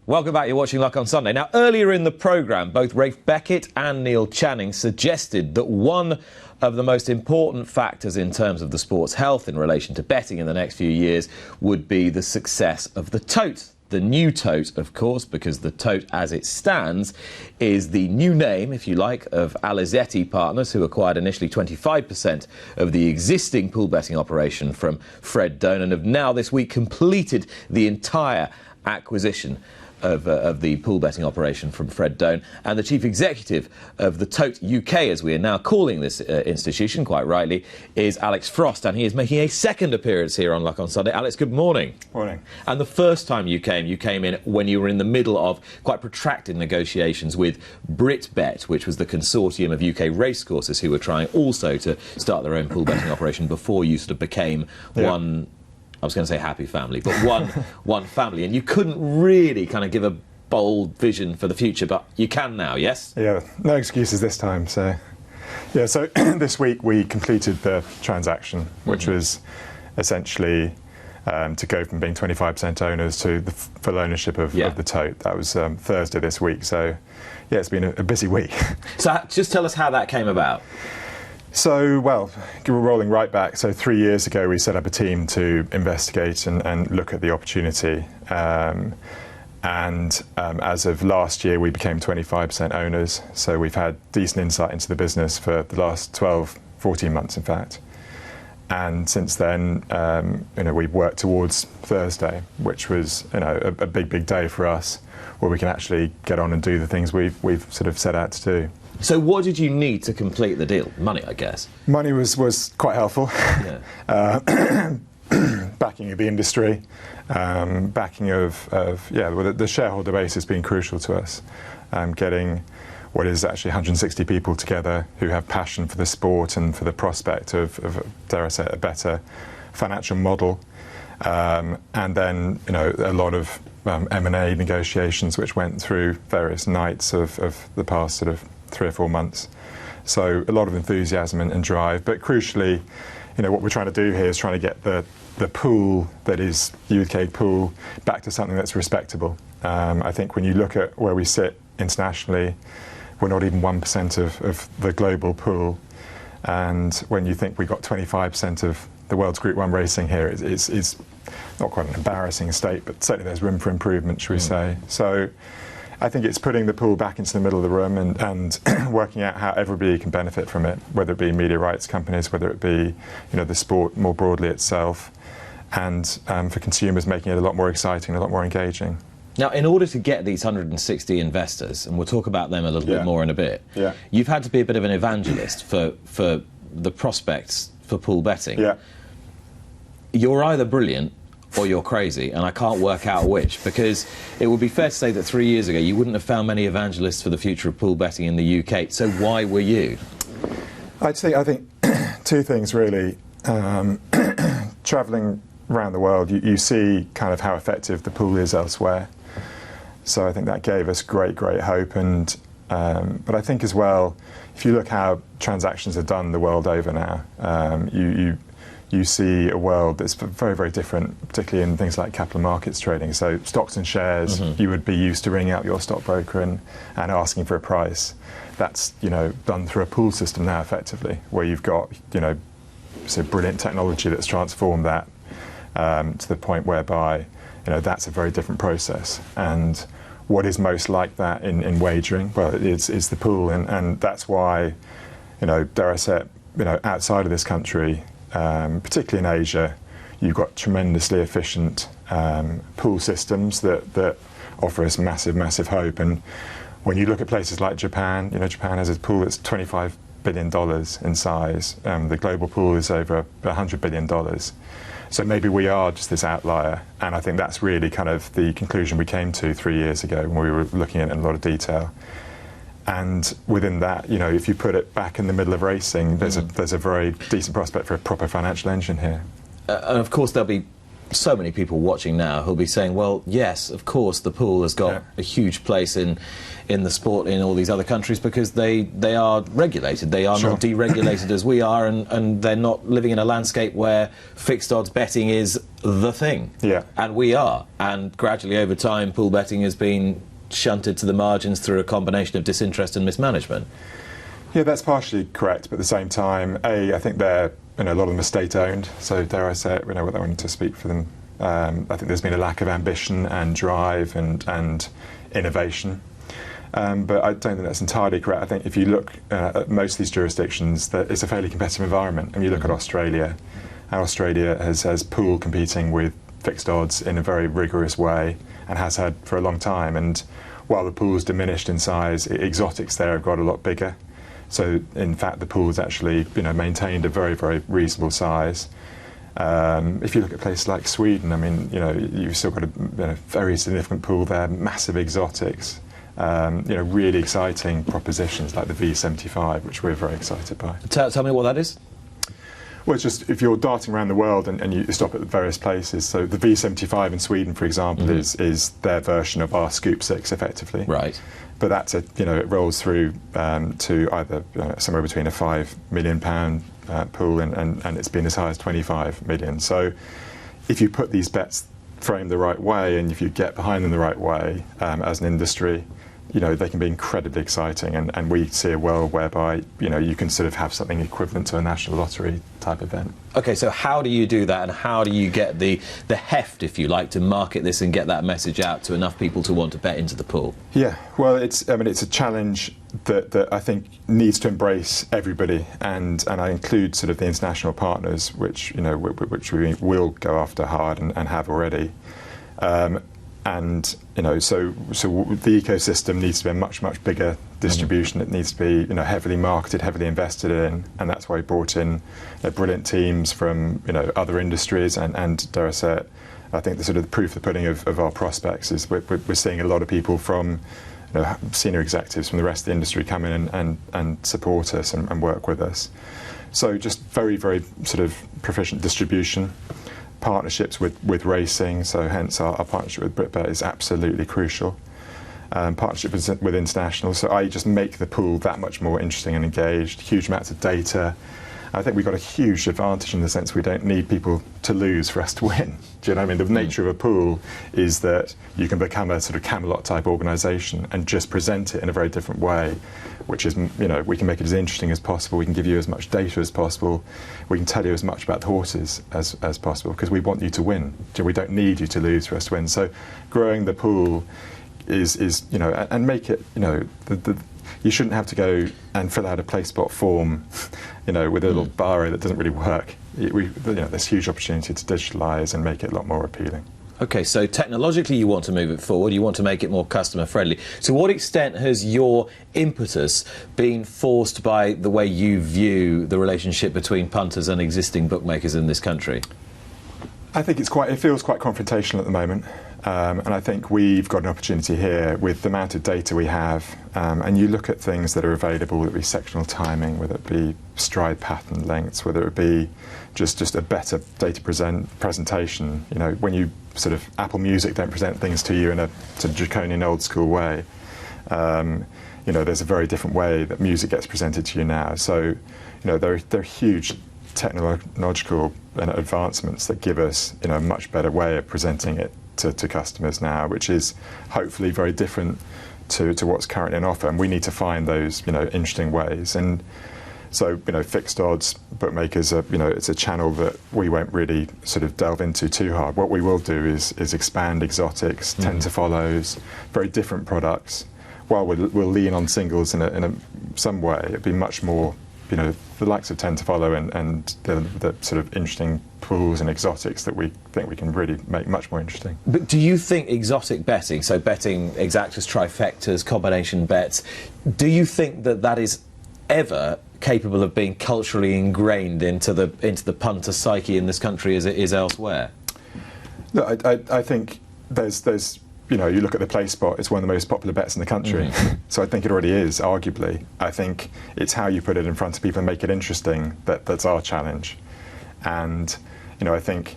Welcome back. You're watching Luck on Sunday. Now, earlier in the programme, both Rafe Beckett and Neil Channing suggested that one of the most important factors in terms of the sport's health in relation to betting in the next few years would be the success of the Tote. The new Tote, of course, because the Tote as it stands is the new name, if you like, of Alizetti Partners, who acquired initially 25% of the existing pool betting operation from Fred Doan and have now this week completed the entire acquisition of the pool betting operation from Fred Doan. And the chief executive of the Tote UK, as we are now calling this institution, quite rightly, is Alex Frost, and he is making a second appearance here on Luck on Sunday. Alex, good morning. Morning. And the first time you came in when you were in the middle of quite protracted negotiations with Britbet, which was the consortium of UK racecourses who were trying also to start their own pool betting operation before you sort of became one... I was going to say happy family, but one family. And you couldn't really kind of give a bold vision for the future, but you can now, yes? Yeah, no excuses this time. So this week we completed the transaction, which was essentially to go from being 25% owners to the full ownership of the Tote. That was Thursday this week. So, yeah, it's been a busy week. So just tell us how that came about. So, well, we're rolling right back. So 3 years ago, we set up a team to investigate and look at the opportunity. As of last year, we became 25% owners. So we've had decent insight into the business for the last 12, 14 months, in fact. And since then, we've worked towards Thursday, which was, a big day for us, where we can actually get on and do the things we've sort of set out to do. So what did you need to complete the deal? Money, I guess. Money was quite helpful. Yeah. Backing of the industry, backing of the shareholder base has been crucial to us. Getting what is actually 160 people together who have passion for the sport and for the prospect of dare I say, a better financial model. And then, a lot of M&A negotiations which went through various nights of the past sort of 3 or 4 months. So a lot of enthusiasm and drive, but crucially, what we're trying to do here is trying to get the pool that is UK pool back to something that's respectable. I think when you look at where we sit internationally, we're not even 1% of the global pool. And when you think we've got 25% of the world's Group 1 racing here, it's not quite an embarrassing state, but certainly there's room for improvement, should we say. So I think it's putting the pool back into the middle of the room and working out how everybody can benefit from it, whether it be media rights companies, whether it be the sport more broadly itself, and for consumers making it a lot more exciting, a lot more engaging. Now, in order to get these 160 investors, and we'll talk about them a little bit more in a bit, you've had to be a bit of an evangelist for the prospects for pool betting. Yeah. You're either brilliant or you're crazy, and I can't work out which, because it would be fair to say that 3 years ago you wouldn't have found many evangelists for the future of pool betting in the UK. So why were you? I think two things really. Travelling around the world, you see kind of how effective the pool is elsewhere. So I think that gave us great hope. And but I think as well, if you look how transactions are done the world over now, you see a world that's very different, particularly in things like capital markets trading. So stocks and shares, you would be used to ringing out your stockbroker and asking for a price. That's done through a pool system now, effectively, where you've got so brilliant technology that's transformed that to the point whereby that's a very different process. And what is most like that in wagering? Well, it's the pool, and that's why dare I say it, outside of this country. Particularly in Asia, you've got tremendously efficient pool systems that offer us massive hope. And when you look at places like Japan, Japan has a pool that's $25 billion in size. The global pool is over $100 billion. So maybe we are just this outlier. And I think that's really kind of the conclusion we came to 3 years ago when we were looking at it in a lot of detail. And within that, if you put it back in the middle of racing, there's a very decent prospect for a proper financial engine here. And of course, there'll be so many people watching now who'll be saying, well, yes, of course, the pool has got a huge place in the sport in all these other countries because they are regulated. They are not deregulated as we are, and they're not living in a landscape where fixed odds betting is the thing. Yeah. And we are. And gradually over time, pool betting has been shunted to the margins through a combination of disinterest and mismanagement. Yeah, that's partially correct, but at the same time, I think they're, a lot of them are state-owned, so dare I say it, without wanting to speak for them. I think there's been a lack of ambition and drive and innovation. But I don't think that's entirely correct. I think if you look at most of these jurisdictions, that it's a fairly competitive environment. And you look at Australia, and Australia has pool competing with fixed odds in a very rigorous way and has had for a long time. And while the pool's diminished in size, exotics there have got a lot bigger. So in fact, the pool's actually maintained a very, very reasonable size. If you look at places like Sweden, I mean, you've still got a very significant pool there, massive exotics, really exciting propositions like the V75, which we're very excited by. Tell me what that is. Well, it's just if you're darting around the world and you stop at various places. So the V75 in Sweden, for example, is their version of our Scoop 6, effectively. Right. But that's it rolls through to either somewhere between a £5 million pool and it's been as high as 25 million. So if you put these bets framed the right way and if you get behind them the right way as an industry, they can be incredibly exciting, and we see a world whereby you can sort of have something equivalent to a national lottery type event. Okay, so how do you do that, and how do you get the heft, if you like, to market this and get that message out to enough people to want to bet into the pool? Yeah, well, it's a challenge that I think needs to embrace everybody, and I include sort of the international partners, which which we will go after hard and have already. So the ecosystem needs to be a much bigger distribution. It needs to be heavily marketed, heavily invested in, and that's why we brought in brilliant teams from other industries. And dare I say it, I think the sort of the proof of the pudding of our prospects is we're seeing a lot of people from senior executives from the rest of the industry come in and support us and work with us. So just very sort of proficient distribution. Partnerships with racing, so hence our partnership with Britbet is absolutely crucial. Partnership with international, so I just make the pool that much more interesting and engaged. Huge amounts of data. I think we've got a huge advantage in the sense we don't need people to lose for us to win. Do you know what I mean? The nature of a pool is that you can become a sort of Camelot type organisation and just present it in a very different way, which is, we can make it as interesting as possible, we can give you as much data as possible, we can tell you as much about the horses as possible, because we want you to win. We don't need you to lose for us to win. So growing the pool is and make it, you shouldn't have to go and fill out a play spot form, with a little baro that doesn't really work. There's huge opportunity to digitalise and make it a lot more appealing. Okay, so technologically you want to move it forward, you want to make it more customer friendly. To what extent has your impetus been forced by the way you view the relationship between punters and existing bookmakers in this country? I think it feels quite confrontational at the moment. And I think we've got an opportunity here with the amount of data we have, and you look at things that are available, whether it be sectional timing, whether it be stride pattern lengths, whether it be just a better data presentation. When you sort of Apple Music don't present things to you in a sort of draconian old school way, there's a very different way that music gets presented to you now. So there are huge technological advancements that give us a much better way of presenting it to customers now, which is hopefully very different to what's currently on offer, and we need to find those interesting ways. And so fixed odds bookmakers are it's a channel that we won't really sort of delve into too hard. What we will do is expand exotics, tend to follows, very different products. While we'll lean on singles in some way, it'd be much more the likes of tend to follow and the sort of interesting pools and exotics that we think we can really make much more interesting. But do you think exotic betting, so betting exactas, trifectas, combination bets, do you think that is ever capable of being culturally ingrained into the punter psyche in this country as it is elsewhere? Look, I think there's you look at the play spot, it's one of the most popular bets in the country. So I think it already is, arguably. I think it's how you put it in front of people and make it interesting that's our challenge. And I think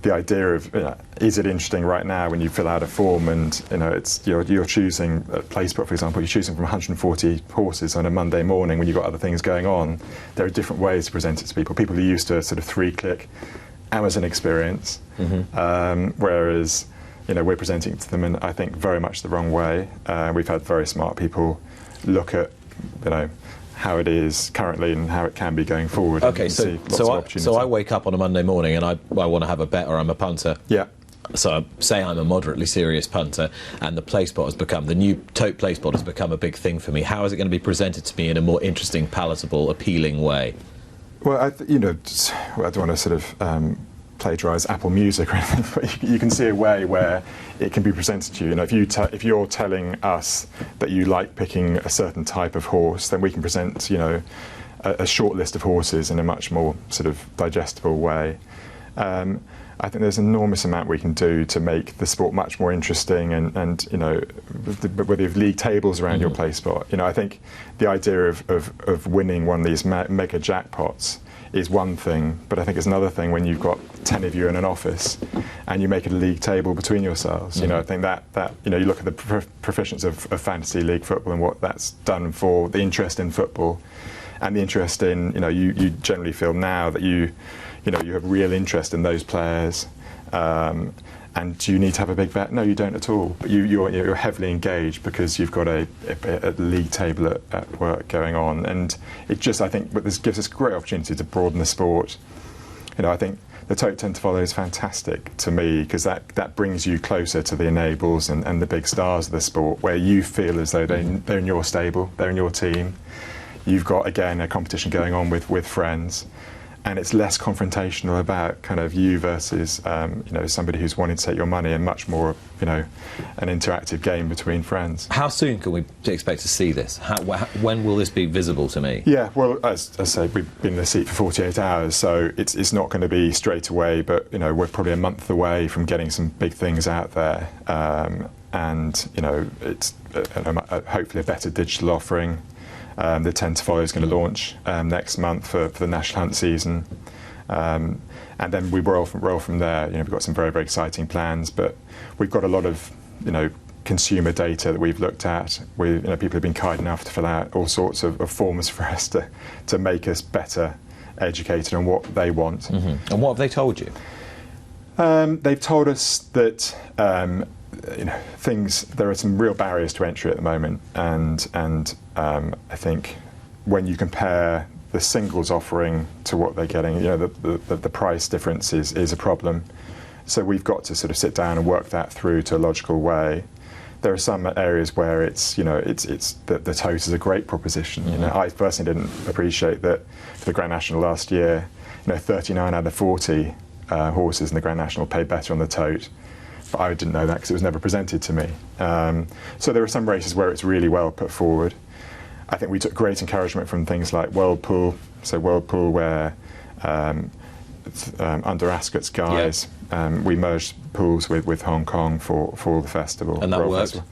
the idea of is it interesting right now when you fill out a form and it's you're choosing a place spot, for example, you're choosing from 140 horses on a Monday morning when you've got other things going on. There are different ways to present it to people. People are used to a sort of 3-click Amazon experience, whereas we're presenting it to them in, I think, very much the wrong way. We've had very smart people look at how it is currently and how it can be going forward. Okay, so I wake up on a Monday morning and I want to have a bet, or I'm a punter. Yeah. So say I'm a moderately serious punter, and the new Tote play spot has become a big thing for me. How is it going to be presented to me in a more interesting, palatable, appealing way? Well, I don't want to sort of plagiarise Apple Music or anything, but you can see a way where it can be presented to you. If you're telling us that you like picking a certain type of horse, then we can present a short list of horses in a much more sort of digestible way. I think there's an enormous amount we can do to make the sport much more interesting, and whether you have league tables around your play spot. I think the idea of winning one of these mega jackpots is one thing, but I think it's another thing when you've got 10 of you in an office and you make it a league table between yourselves. I think that you look at the proficiency of fantasy league football and what that's done for the interest in football, and the interest in you generally feel now that you have real interest in those players. And do you need to have a big bet? No, you don't at all. But you're heavily engaged because you've got a league table at work going on, and I think this gives us a great opportunity to broaden the sport. I think the Tote 10 to follow is fantastic to me because that brings you closer to the enables and the big stars of the sport, where you feel as though they're in your stable, they're in your team. You've got again a competition going on with friends. And it's less confrontational about kind of you versus somebody who's wanting to take your money, and much more an interactive game between friends. How soon can we expect to see this? When will this be visible to me? Yeah, well, as I say, we've been in the seat for 48 hours, so it's not going to be straight away, but we're probably a month away from getting some big things out there, and it's hopefully a better digital offering. The 10 to follow is going to launch next month for the National Hunt season, and then we roll from there. We've got some very, very exciting plans, but we've got a lot of consumer data that we've looked at. People have been kind enough to fill out all sorts of forms for us to make us better educated on what they want. And what have they told you? They've told us that there are some real barriers to entry at the moment, and I think when you compare the singles offering to what they're getting, the price difference is a problem. So we've got to sort of sit down and work that through to a logical way. There are some areas where it's the Tote is a great proposition. I personally didn't appreciate that for the Grand National last year, 39 out of 40 horses in the Grand National paid better on the Tote. But I didn't know that because it was never presented to me. So there are some races where it's really well put forward. I think we took great encouragement from things like World Pool. So World Pool, where under Ascot's guise, we merged pools with Hong Kong for the festival. And that worked? Festival.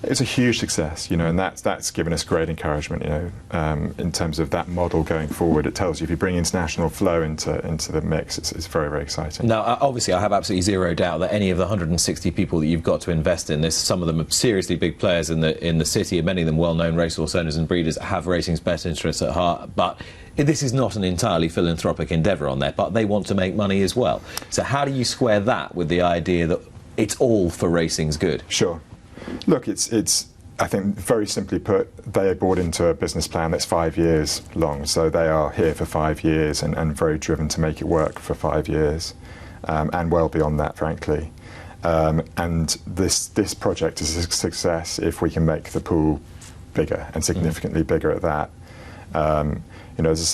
It's a huge success, and that's given us great encouragement, in terms of that model going forward. It tells you if you bring international flow into the mix, it's very, very exciting. Now, obviously, I have absolutely zero doubt that any of the 160 people that you've got to invest in this, some of them are seriously big players in the city, and many of them well-known racehorse owners and breeders, have racing's best interests at heart. But this is not an entirely philanthropic endeavour on their part. They want to make money as well. So how do you square that with the idea that it's all for racing's good? Sure. Look, it's I think very simply put, they are bought into a business plan that's 5 years long. So they are here for 5 years and very driven to make it work for 5 years, and well beyond that, frankly. And this project is a success if we can make the pool bigger and significantly bigger at that. As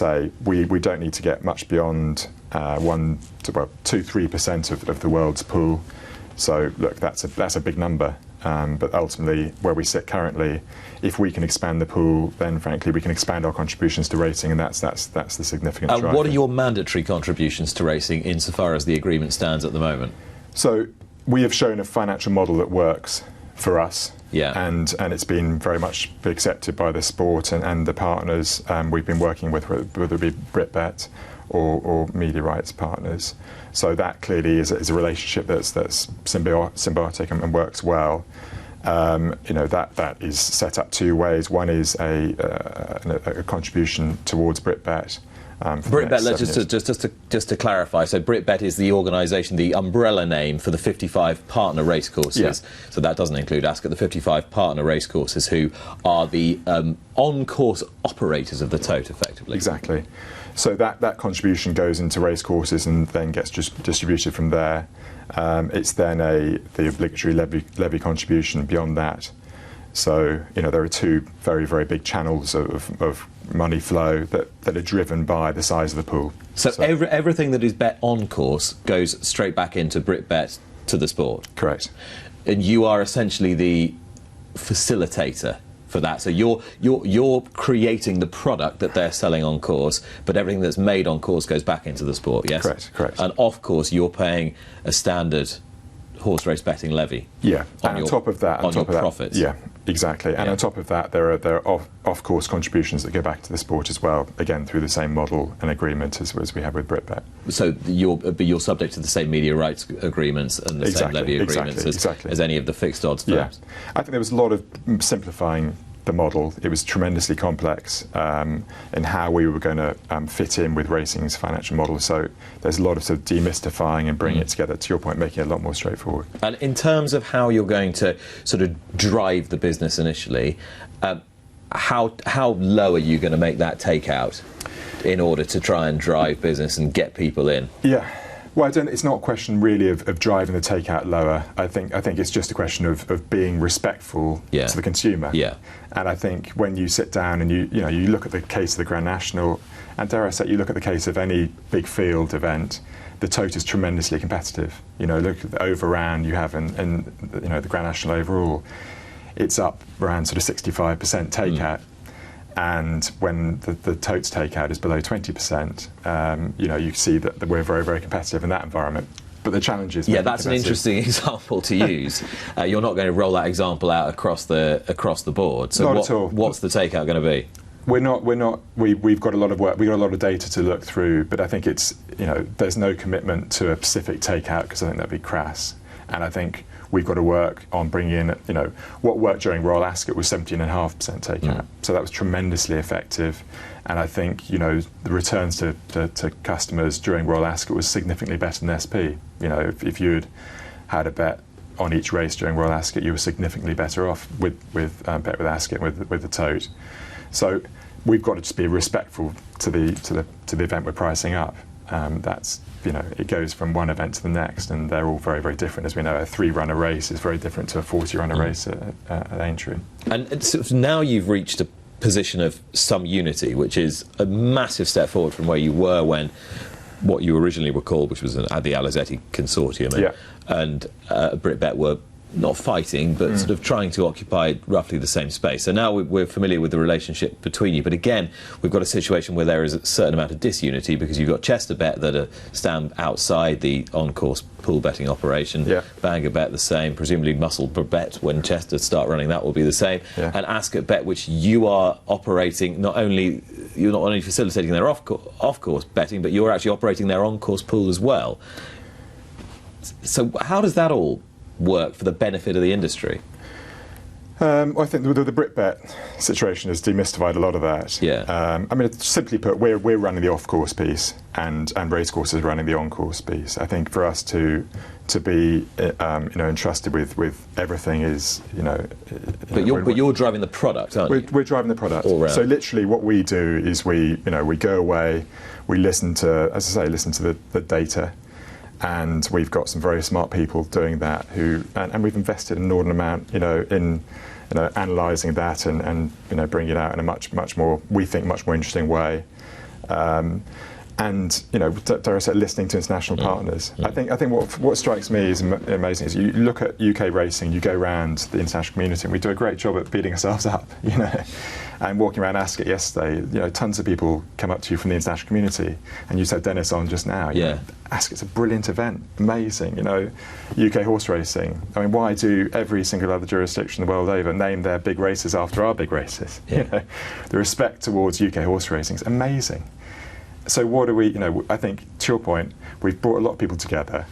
I say, we don't need to get much beyond 2-3% of the world's pool. So look, that's a big number. But ultimately, where we sit currently, if we can expand the pool, then frankly we can expand our contributions to racing, and that's the significant driver. What are your mandatory contributions to racing insofar as the agreement stands at the moment? So we have shown a financial model that works for us. Yeah. And it's been very much accepted by the sport and the partners we've been working with, whether it be Britbet or media rights partners. So that clearly is a relationship that's symbiotic and works well. That is set up two ways. One is a contribution towards Britbet. Britbet, just to clarify, so Britbet is the organisation, the umbrella name for the 55 partner racecourses. Yeah. So that doesn't include Ascot. The 55 partner racecourses who are the on-course operators of the Tote, effectively. Exactly. So that contribution goes into racecourses and then gets just distributed from there. It's then the obligatory levy contribution beyond that. So there are two very, very big channels of money flow that are driven by the size of the pool. So everything that is bet on course goes straight back into Britbet to the sport. Correct. And you are essentially the facilitator for that. So you're creating the product that they're selling on course, but everything that's made on course goes back into the sport. Yes. Correct. And off course, you're paying a standard horse race betting levy. Yeah, and on top of that, profits. Yeah, exactly. And on top of that, there are off-course contributions that go back to the sport as well, again through the same model and agreement as we have with Britbet. So you're subject to the same media rights agreements and the same levy agreements as any of the fixed odds firms. Yeah, I think there was a lot of simplifying the model. It was tremendously complex in how we were going to fit in with racing's financial model. So there's a lot of sort of demystifying and bringing it together, to your point, making it a lot more straightforward. And in terms of how you're going to sort of drive the business initially, how low are you going to make that takeout in order to try and drive business and get people in? Yeah. Well, it's not a question really of driving the takeout lower. I think it's just a question of being respectful to the consumer. Yeah. And I think when you sit down and you look at the case of the Grand National, and dare I say, you look at the case of any big field event, the Tote is tremendously competitive. Look at the over-round you have and the Grand National overall, it's up around sort of 65% takeout. And when the Tote's takeout is below 20%, you see that we're very, very competitive in that environment. But the challenge is... Yeah, that's an interesting example to use. You're not going to roll that example out across the board. So not at all. What's the takeout going to be? We've got a lot of work, we've got a lot of data to look through, but I think it's, there's no commitment to a specific takeout because I think that'd be crass. And I think we've got to work on bringing in, what worked during Royal Ascot was 17.5% takeout. So that was tremendously effective. And I think, the returns to customers during Royal Ascot was significantly better than SP. If you'd had a bet on each race during Royal Ascot, you were significantly better off with Bet with Ascot, with the Tote. So we've got to just be respectful to the event we're pricing up. That's, it goes from one event to the next, and they're all very, very different. As we know, a 3-runner race is very different to a 40-runner race at Aintree. And so now you've reached a position of some unity, which is a massive step forward from where you were when what you originally were called, which was the Alizetti Consortium, and Britbet were not fighting, but sort of trying to occupy roughly the same space. So now we're familiar with the relationship between you. But again, we've got a situation where there is a certain amount of disunity because you've got Chesterbet that stand outside the on-course pool betting operation. Bangor Bet the same. Presumably Muscle Bet, when Chester start running, that will be the same. And Ascot Bet, which you are operating, you're not only facilitating their off-course betting, but you're actually operating their on-course pool as well. So how does that all work for the benefit of the industry? I think the Britbet situation has demystified a lot of that. Simply put, we're running the off-course piece, and racecourses are running the on-course piece. I think for us to be entrusted with everything is But you're driving the product, aren't you? We're driving the product. All round. So literally, what we do is we go away, we listen to the data. And we've got some very smart people doing that and we've invested an inordinate amount, in analysing that and bringing it out in a much more, we think, much more interesting way. And dare I say, listening to international partners. I think what strikes me is amazing is you look at UK racing, you go around the international community, and we do a great job at beating ourselves up, And walking around Ascot yesterday, tons of people come up to you from the international community, and you said Dennis on just now. Ascot's a brilliant event, amazing. UK horse racing. I mean, why do every single other jurisdiction the world over name their big races after our big races? The respect towards UK horse racing is amazing. So what do we? I think to your point, we've brought a lot of people together.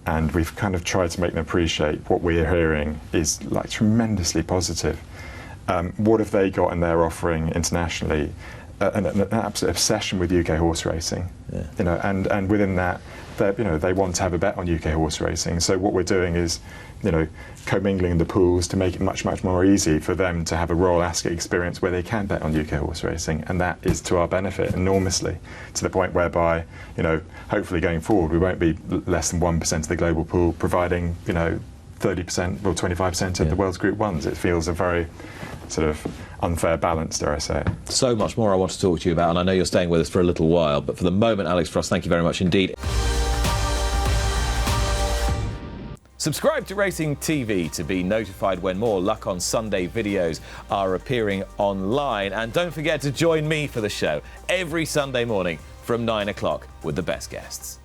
And we've kind of tried to make them appreciate what we're hearing is like tremendously positive. What have they got in their offering internationally? An absolute obsession with UK horse racing. And within that, they want to have a bet on UK horse racing. So what we're doing is, commingling the pools to make it much, much more easy for them to have a Royal Ascot experience where they can bet on UK horse racing, and that is to our benefit enormously, to the point whereby, hopefully going forward, we won't be less than 1% of the global pool providing, 30% or 25% of the world's Group 1s. It feels a very sort of unfair balance, dare I say it. So much more I want to talk to you about, and I know you're staying with us for a little while, but for the moment, Alex Frost, thank you very much indeed. Subscribe to Racing TV to be notified when more Luck on Sunday videos are appearing online. And don't forget to join me for the show every Sunday morning from 9 o'clock with the best guests.